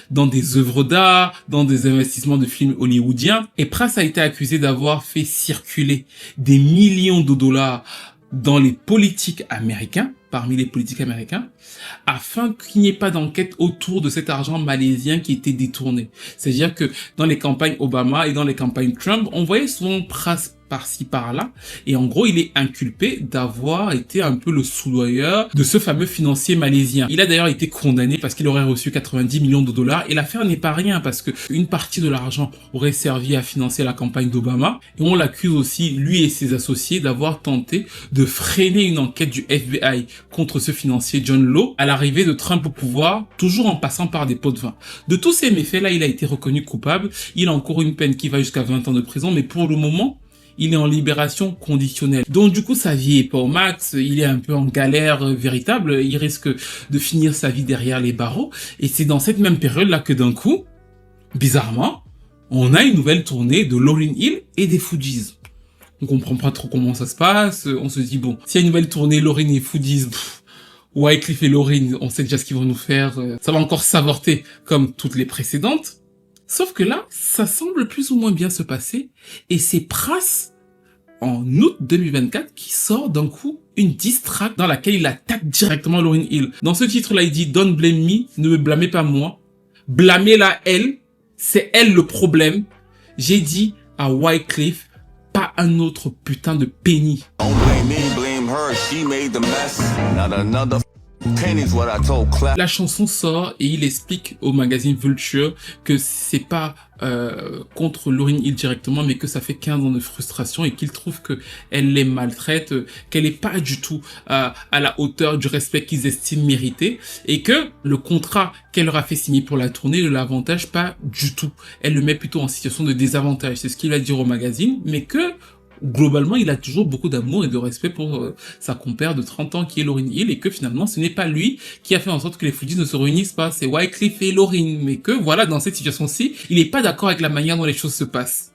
dans des œuvres d'art, dans des investissements de films hollywoodiens. Et Pras a été accusé d'avoir fait circuler des millions de dollars dans les politiques américains, parmi les politiques américains, afin qu'il n'y ait pas d'enquête autour de cet argent malaisien qui était détourné. C'est-à-dire que dans les campagnes Obama et dans les campagnes Trump, on voyait souvent Pras par-ci par-là, et en gros il est inculpé d'avoir été un peu le soudoyeur de ce fameux financier malaisien. Il a d'ailleurs été condamné parce qu'il aurait reçu 90 millions de dollars, et l'affaire n'est pas rien parce que une partie de l'argent aurait servi à financer la campagne d'Obama, et on l'accuse aussi, lui et ses associés, d'avoir tenté de freiner une enquête du FBI contre ce financier John Law à l'arrivée de Trump au pouvoir, toujours en passant par des pots de vin. De tous ces méfaits-là, il a été reconnu coupable, il a encore une peine qui va jusqu'à 20 ans de prison, mais pour le moment, il est en libération conditionnelle. Donc du coup, sa vie est pas au max, il est un peu en galère véritable, il risque de finir sa vie derrière les barreaux, et c'est dans cette même période-là que d'un coup, bizarrement, on a une nouvelle tournée de Lauryn Hill et des Fugees. On comprend pas trop comment ça se passe. On se dit, bon, s'il y a une nouvelle tournée, Lauryn et Foodies, Wyclef et Lauryn, on sait déjà ce qu'ils vont nous faire. Ça va encore s'avorter comme toutes les précédentes. Sauf que là, ça semble plus ou moins bien se passer. Et c'est Pras, en août 2024, qui sort d'un coup une diss track dans laquelle il attaque directement Lauryn Hill. Dans ce titre-là, il dit « Don't blame me, ne me blâmez pas moi. Blâmez-la elle, c'est elle le problème. J'ai dit à Wyclef, pas un autre putain de penny. » Don't blame me, blame her. She made the mess. Not another penny's what I told Clap. La chanson sort et il explique au magazine Vulture que c'est pas contre Lauryn Hill directement, mais que ça fait 15 ans de frustration et qu'il trouve que elle les maltraite, qu'elle est pas du tout à la hauteur du respect qu'ils estiment mériter et que le contrat qu'elle leur a fait signer pour la tournée ne l'avantage pas du tout. Elle le met plutôt en situation de désavantage. C'est ce qu'il va dire au magazine, mais que globalement, il a toujours beaucoup d'amour et de respect pour sa compère de 30 ans qui est Lauryn Hill et que finalement, ce n'est pas lui qui a fait en sorte que les Foodies ne se réunissent pas, c'est Wyclef et Lauryn. Mais que voilà, dans cette situation-ci, il n'est pas d'accord avec la manière dont les choses se passent.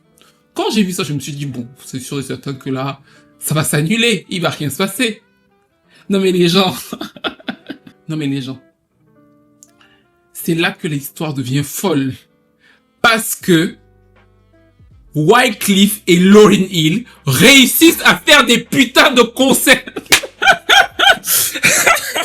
Quand j'ai vu ça, je me suis dit, bon, c'est sûr et certain que là, ça va s'annuler, il va rien se passer. Non mais les gens, non mais les gens, c'est là que l'histoire devient folle. Parce que Wyclef et Lauryn Hill réussissent à faire des putains de concerts.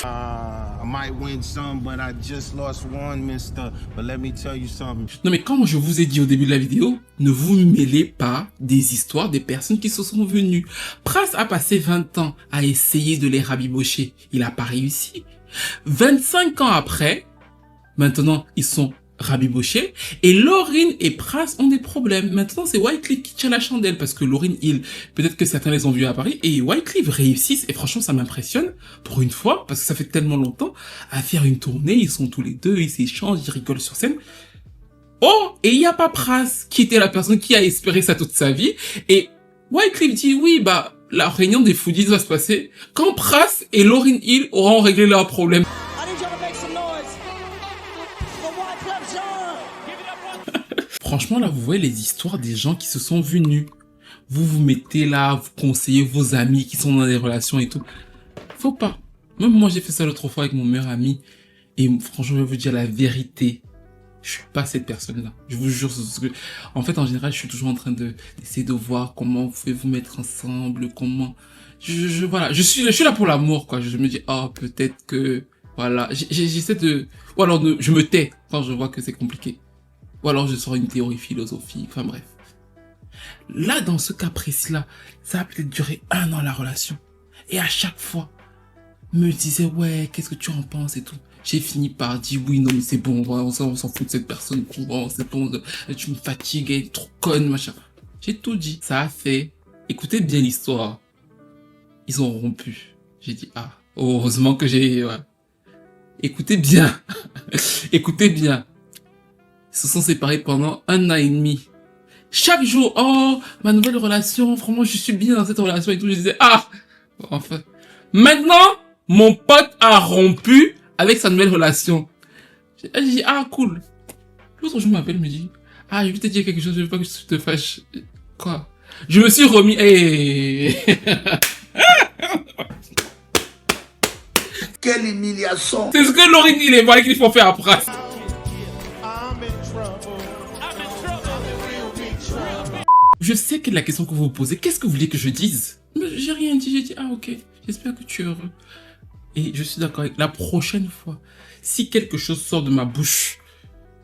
I might win some, but I just lost one, mister. But let me tell you something. Non mais comme je vous ai dit au début de la vidéo, ne vous mêlez pas des histoires des personnes qui se sont venues. Pras a passé 20 ans à essayer de les rabibocher. Il n'a pas réussi. 25 ans après, maintenant ils sont rabiboché et Lauryn et Pras ont des problèmes. Maintenant, c'est Wyclef qui tient la chandelle parce que Lauryn Hill, peut-être que certains les ont vus à Paris et Wyclef réussissent et franchement, ça m'impressionne pour une fois parce que ça fait tellement longtemps à faire une tournée. Ils sont tous les deux, ils s'échangent, ils rigolent sur scène. Oh, et il y a pas Pras qui était la personne qui a espéré ça toute sa vie et Wyclef dit oui, bah, la réunion des Foodies va se passer quand Pras et Lauryn Hill auront réglé leurs problèmes. Franchement, là, vous voyez les histoires des gens qui se sont vus nus. Vous vous mettez là, vous conseillez vos amis qui sont dans des relations et tout. Faut pas. Même moi, j'ai fait ça l'autre fois avec mon meilleur ami. Et franchement, je vais vous dire la vérité. Je suis pas cette personne-là. Je vous jure. En fait, en général, je suis toujours en train d'essayer de voir comment vous pouvez vous mettre ensemble, comment... Voilà. Je suis là pour l'amour, quoi. Je me dis, oh, peut-être que... Voilà. J'essaie de... Ou alors, je me tais quand je vois que c'est compliqué. Ou alors je sors une théorie philosophique, enfin bref. Là, dans ce cas précis-là, ça a peut-être duré 1 an la relation. Et à chaque fois, me disait, ouais, qu'est-ce que tu en penses et tout. J'ai fini par dire, oui, non, mais c'est bon, on s'en fout de cette personne, c'est bon, tu me fatigues, elle est trop conne, machin. J'ai tout dit. Ça a fait, écoutez bien l'histoire. Ils ont rompu. J'ai dit, ah, heureusement que j'ai... Ouais. Écoutez bien. Écoutez bien. Ils se sont séparés pendant 1 an et demi. Chaque jour, oh, ma nouvelle relation, vraiment, je suis bien dans cette relation et tout. Je disais, ah, enfin. Maintenant, mon pote a rompu avec sa nouvelle relation. J'ai dit, ah, cool. L'autre jour, il m'appelle, il me dit, ah, je vais te dire quelque chose, je veux pas que tu te fâches. Quoi? Je me suis remis, hey. Quelle humiliation! C'est ce que Lauryn Hill et Wyclef font faire après. Je sais quelle est la question que vous vous posez. Qu'est-ce que vous voulez que je dise? Mais j'ai rien dit, j'ai dit, ah ok, j'espère que tu es heureux. Et je suis d'accord avec la prochaine fois, si quelque chose sort de ma bouche,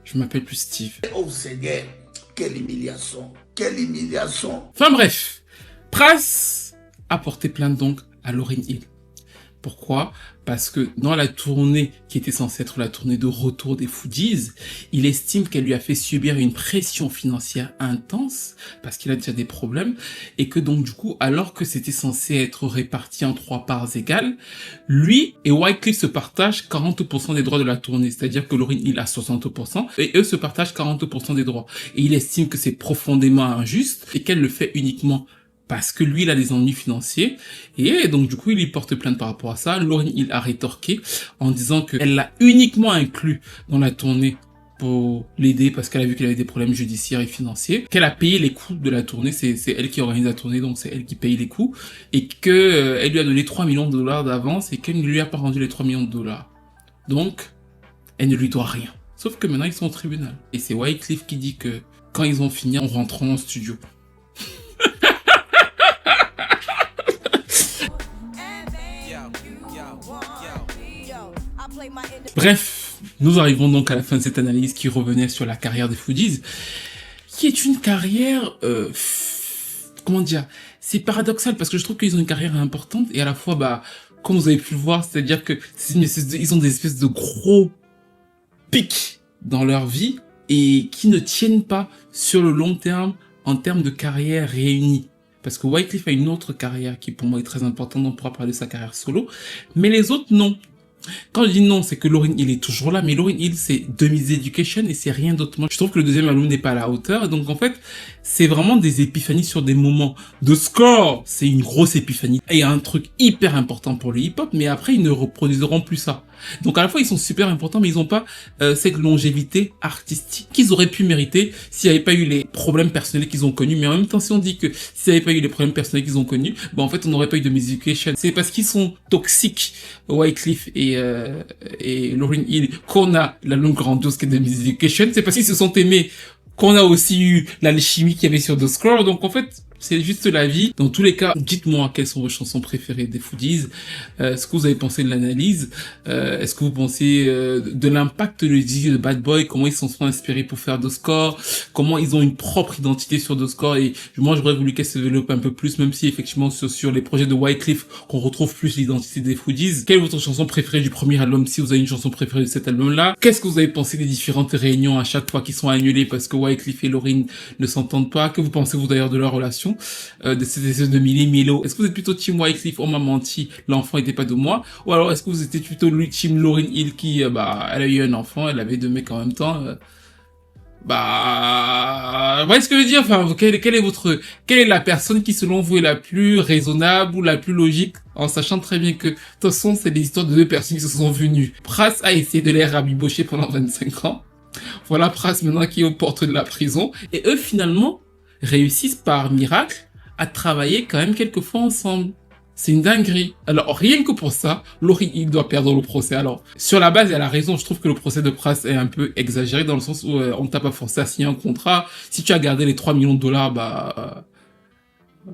je m'appelle plus Steve. Oh Seigneur, quelle humiliation! Quelle humiliation! Enfin bref, Pras a porté plainte donc à Lauryn Hill. Pourquoi? Parce que dans la tournée qui était censée être la tournée de retour des Foodies, il estime qu'elle lui a fait subir une pression financière intense parce qu'il a déjà des problèmes et que donc du coup, alors que c'était censé être réparti en 3 parts égales, lui et Wyclef se partagent 40% des droits de la tournée, c'est-à-dire que Lauryn Hill a 60% et eux se partagent 40% des droits. Et il estime que c'est profondément injuste et qu'elle le fait uniquement parce que lui, il a des ennuis financiers. Et donc, du coup, il y porte plainte par rapport à ça. Lauryn Hill a rétorqué en disant qu'elle l'a uniquement inclus dans la tournée pour l'aider parce qu'elle a vu qu'elle avait des problèmes judiciaires et financiers, qu'elle a payé les coûts de la tournée, c'est elle qui organise la tournée, donc c'est elle qui paye les coûts, et que elle lui a donné 3 millions de dollars d'avance et qu'elle ne lui a pas rendu les 3 millions de dollars. Donc, elle ne lui doit rien. Sauf que maintenant, ils sont au tribunal. Et c'est Wyclef qui dit que quand ils ont fini, on rentre en studio. Bref, nous arrivons donc à la fin de cette analyse qui revenait sur la carrière des Fugees, qui est une carrière, comment dire, c'est paradoxal parce que je trouve qu'ils ont une carrière importante et à la fois, bah, comme vous avez pu le voir, c'est-à-dire que ils ont des espèces de gros pics dans leur vie et qui ne tiennent pas sur le long terme en termes de carrière réunie. Parce que Wyclef a une autre carrière qui pour moi est très importante, on pourra parler de sa carrière solo, mais les autres non. Quand je dis non, c'est que Lauryn Hill est toujours là, mais Lauryn Hill c'est Demi's Education et c'est rien d'autre. Moi, je trouve que le deuxième album n'est pas à la hauteur, donc en fait, c'est vraiment des épiphanies sur des moments. The Score, c'est une grosse épiphanie et un truc hyper important pour le hip-hop, mais après ils ne reproduiront plus ça. Donc à la fois ils sont super importants, mais ils n'ont pas cette longévité artistique qu'ils auraient pu mériter s'il n'y avait pas eu les problèmes personnels qu'ils ont connus. Mais en même temps, si on dit que s'il n'y avait pas eu les problèmes personnels qu'ils ont connus, ben en fait on n'aurait pas eu de Demi's Education. C'est parce qu'ils sont toxiques, Wyclef et Lauryn Hill, qu'on a la longue grandiose qu'est Demi's Education. C'est parce qu'ils se sont aimés qu'on a aussi eu l'alchimie qu'il y avait sur The Score. Donc en fait, c'est juste la vie. Dans tous les cas, dites-moi quelles sont vos chansons préférées des Fugees. Ce que vous avez pensé de l'analyse. Est-ce que vous pensez de l'impact de l'idée de Bad Boy, comment ils s'en sont inspirés pour faire The Score, comment ils ont une propre identité sur The Score. Et moi, j'aurais voulu qu'elle se développe un peu plus, même si effectivement sur les projets de Wyclef, qu'on retrouve plus l'identité des Fugees. Quelle est votre chanson préférée du premier album, si vous avez une chanson préférée de cet album-là? Qu'est-ce que vous avez pensé des différentes réunions à chaque fois qui sont annulées parce que Wyclef et Lauryn ne s'entendent pas? Que vous pensez-vous d'ailleurs de leur relation? De ces espèces de Milo. Est-ce que vous êtes plutôt team Wyclef, on m'a menti, l'enfant était pas de moi? Ou alors est-ce que vous étiez plutôt team Lauryn Hill qui, elle a eu un enfant, elle avait deux mecs en même temps, vous voyez ce que je veux dire? Enfin, quelle est la personne qui selon vous est la plus raisonnable ou la plus logique, en sachant très bien que, de toute façon, c'est des histoires de deux personnes qui se sont venues. Pras a essayé de les rabibocher pendant 25 ans. Voilà Pras maintenant qui est aux portes de la prison. Et eux, finalement, réussissent par miracle à travailler quand même quelques fois ensemble. C'est une dinguerie. Alors, rien que pour ça, Lauryn Hill doit perdre le procès. Alors, sur la base, elle a raison. Je trouve que le procès de Pras est un peu exagéré dans le sens où on t'a pas forcé à signer un contrat. Si tu as gardé les 3 millions de dollars,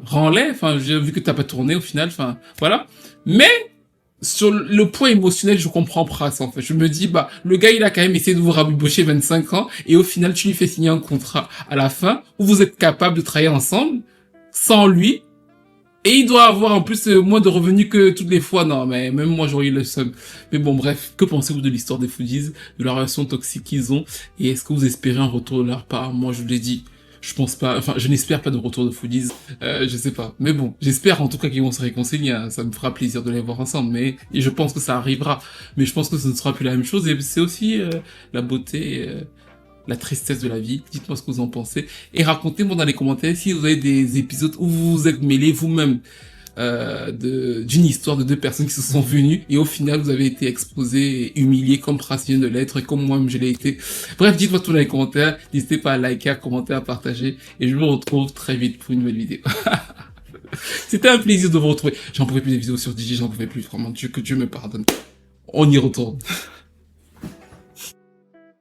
rends-les. Enfin, j'ai vu que t'as pas tourné au final. Enfin, voilà. Mais, sur le point émotionnel, je comprends Pras, en fait. Je me dis, le gars, il a quand même essayé de vous rabibocher 25 ans, et au final, tu lui fais signer un contrat à la fin, où vous êtes capable de travailler ensemble, sans lui, et il doit avoir en plus moins de revenus que toutes les fois. Non, mais même moi, j'aurais eu le seum. Mais bon, bref, que pensez-vous de l'histoire des Fugees, de la relation toxique qu'ils ont, et est-ce que vous espérez un retour de leur part? Moi, je vous l'ai dit, je pense pas, enfin, je n'espère pas de retour de Fugees, je sais pas. Mais bon, j'espère en tout cas qu'ils vont se réconcilier, hein. Ça me fera plaisir de les voir ensemble, et je pense que ça arrivera. Mais je pense que ce ne sera plus la même chose, et c'est aussi la beauté, la tristesse de la vie. Dites-moi ce que vous en pensez, et racontez-moi dans les commentaires si vous avez des épisodes où vous vous êtes mêlés vous-même d'une histoire de deux personnes qui se sont venues et au final vous avez été exposés et humiliés comme Pras vient de l'être et comme moi-même je l'ai été. Bref, dites-moi tout dans les commentaires, n'hésitez pas à liker, à commenter, à partager et je vous retrouve très vite pour une nouvelle vidéo. C'était un plaisir de vous retrouver. J'en pouvais plus des vidéos sur DJ, j'en pouvais plus, vraiment, que Dieu me pardonne. On y retourne.